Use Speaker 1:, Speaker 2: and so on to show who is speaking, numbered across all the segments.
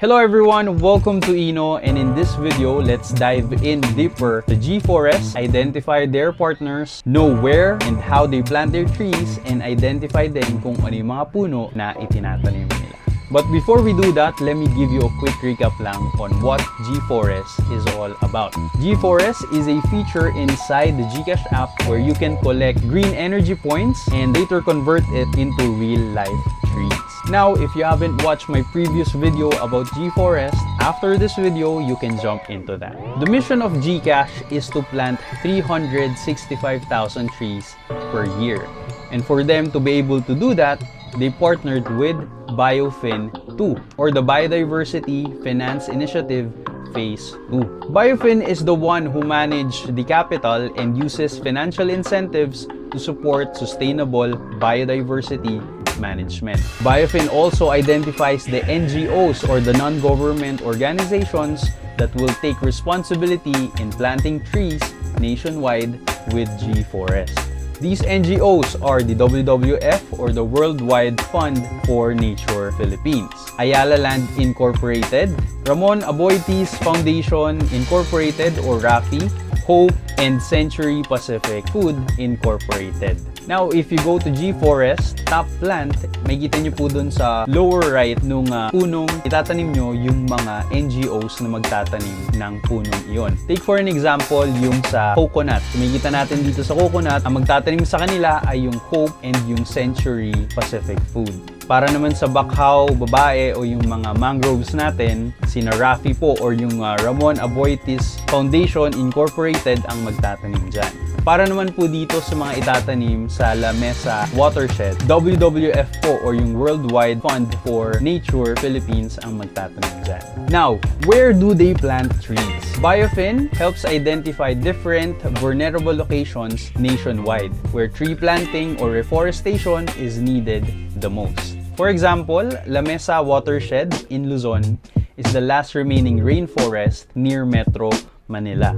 Speaker 1: Hello everyone, welcome to INOH, and in this video, let's dive in deeper to Gforest, identify their partners, know where and how they plant their trees, and identify din kung ano yung mga puno na itinatanim nila. But before we do that, let me give you a quick recap lang on what Gforest is all about. Gforest is a feature inside the Gcash app where you can collect green energy points and later convert it into real-life trees. Now, if you haven't watched my previous video about Gforest, after this video, you can jump into that. The mission of Gcash is to plant 365,000 trees per year. And for them to be able to do that, they partnered with Biofin 2 or the Biodiversity Finance Initiative Phase 2. Biofin is the one who managed the capital and uses financial incentives to support sustainable biodiversity management. Biofin also identifies the NGOs or the non-government organizations that will take responsibility in planting trees nationwide with Gforest. These NGOs are the WWF or the Worldwide Fund for Nature Philippines, Ayala Land Incorporated, Ramon Aboitiz Foundation Incorporated or RAFI, Hope, and Century Pacific Food Incorporated. Now, if you go to Gforest, top plant, may kita nyo po dun sa lower right nung punong itatanim nyo yung mga NGOs na magtatanim ng punong iyon. Take for an example, yung sa coconut. May kita natin dito sa coconut, ang magtatanim sa kanila ay yung Hope and yung Century Pacific Food. Para naman sa bakhaw, babae o yung mga mangroves natin, sina Rafi po or yung Ramon Aboitiz Foundation Incorporated ang magtatanim dyan. Para naman po dito sa mga itatanim sa La Mesa Watershed, WWF po or yung Worldwide Fund for Nature Philippines ang magtatanim dyan. Now, where do they plant trees? Biofin helps identify different vulnerable locations nationwide where tree planting or reforestation is needed the most. For example, La Mesa Watershed in Luzon is the last remaining rainforest near Metro Manila.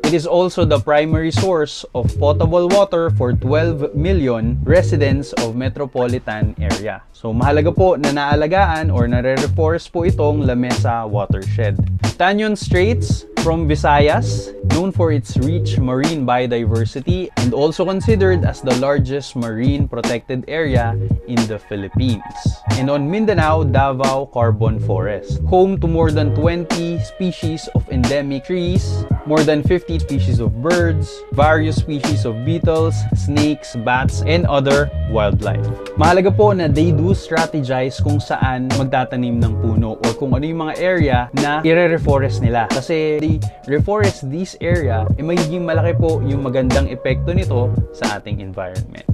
Speaker 1: It is also the primary source of potable water for 12 million residents of metropolitan area. So mahalaga po na naalagaan or nare-reforest po itong La Mesa Watershed. Tanyon Straits from Visayas, known for its rich marine biodiversity and also considered as the largest marine protected area in the Philippines. And on Mindanao, Davao Carbon Forest, home to more than 20 species of endemic trees, more than 50 species of birds, various species of beetles, snakes, bats, and other wildlife. Mahalaga po na they do strategize kung saan magtatanim ng puno or kung ano yung mga area na i-reforest nila. Kasi they reforest this area, magiging malaki po yung magandang epekto nito sa ating environment.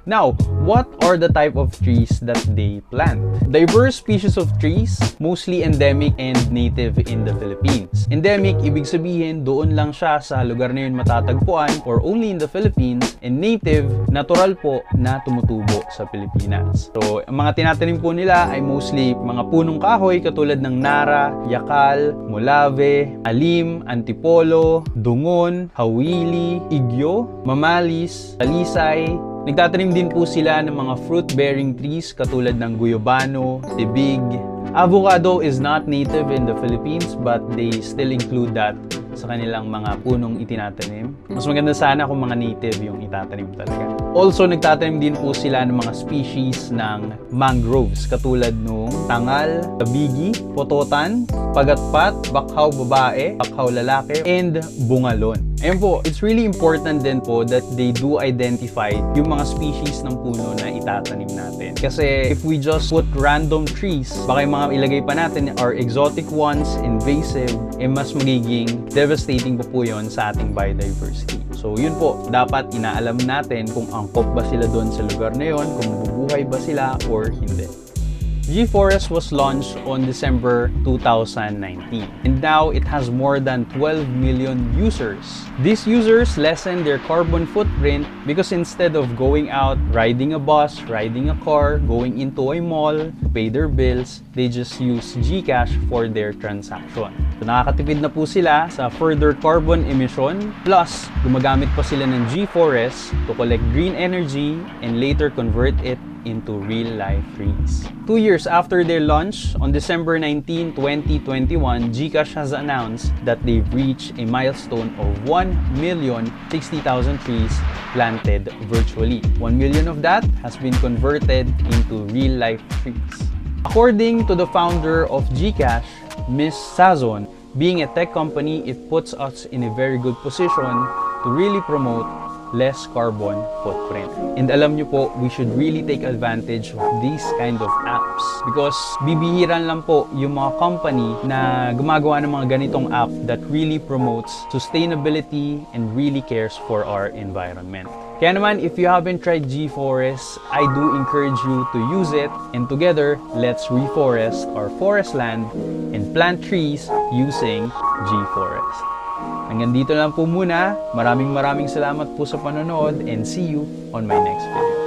Speaker 1: Now, what are the type of trees that they plant? Diverse species of trees, mostly endemic and native in the Philippines. Endemic, ibig sabihin, doon lang siya sa lugar na yun matatagpuan or only in the Philippines. And native, natural po na tumutubo sa Pilipinas. So, ang mga tinatanim po nila ay mostly mga punong kahoy katulad ng nara, yakal, mulave, alim, antipolo, dungon, hawili, igyo, mamalis, talisay. Nagtatanim din po sila ng mga fruit-bearing trees katulad ng guyabano, tibig. Avocado is not native in the Philippines but they still include that sa kanilang mga punong itinatanim. Mas maganda sana kung mga native yung itatanim talaga. Also, nagtatanim din po sila ng mga species ng mangroves katulad nung tangal, tabigi, pototan, pagatpat, bakhaw babae, bakhaw lalaki, and bungalon. Ayun po, it's really important din po that they do identify yung mga species ng puno na itatanim natin. Kasi if we just put random trees, baka yung mga ilagay pa natin are exotic ones, invasive, mas magiging devastating po yun sa ating biodiversity. So yun po, dapat inaalam natin kung angkop ba sila doon sa lugar na yun, kung mabubuhay ba sila or hindi. Gforest was launched on December 2019 and now it has more than 12 million users. These users lessen their carbon footprint because instead of going out, riding a bus, riding a car, going into a mall to pay their bills, they just use Gcash for their transaction. So nakakatipid na po sila sa further carbon emission plus gumagamit pa sila ng Gforest to collect green energy and later convert it into real-life trees. 2 years after their launch, on December 19, 2021, GCash has announced that they've reached a milestone of 1,060,000 trees planted virtually. 1 million of that has been converted into real-life trees. According to the founder of GCash, Ms. Sazon, being a tech company, it puts us in a very good position to really promote less carbon footprint. And alam nyo po, we should really take advantage of these kind of apps because bibihiran lang po yung mga company na gumagawa ng mga ganitong app that really promotes sustainability and really cares for our environment. Kaya naman, if you haven't tried Gforest, I do encourage you to use it, and together, let's reforest our forest land and plant trees using Gforest. Hanggang dito lang po muna. Maraming salamat po sa panonood and see you on my next video.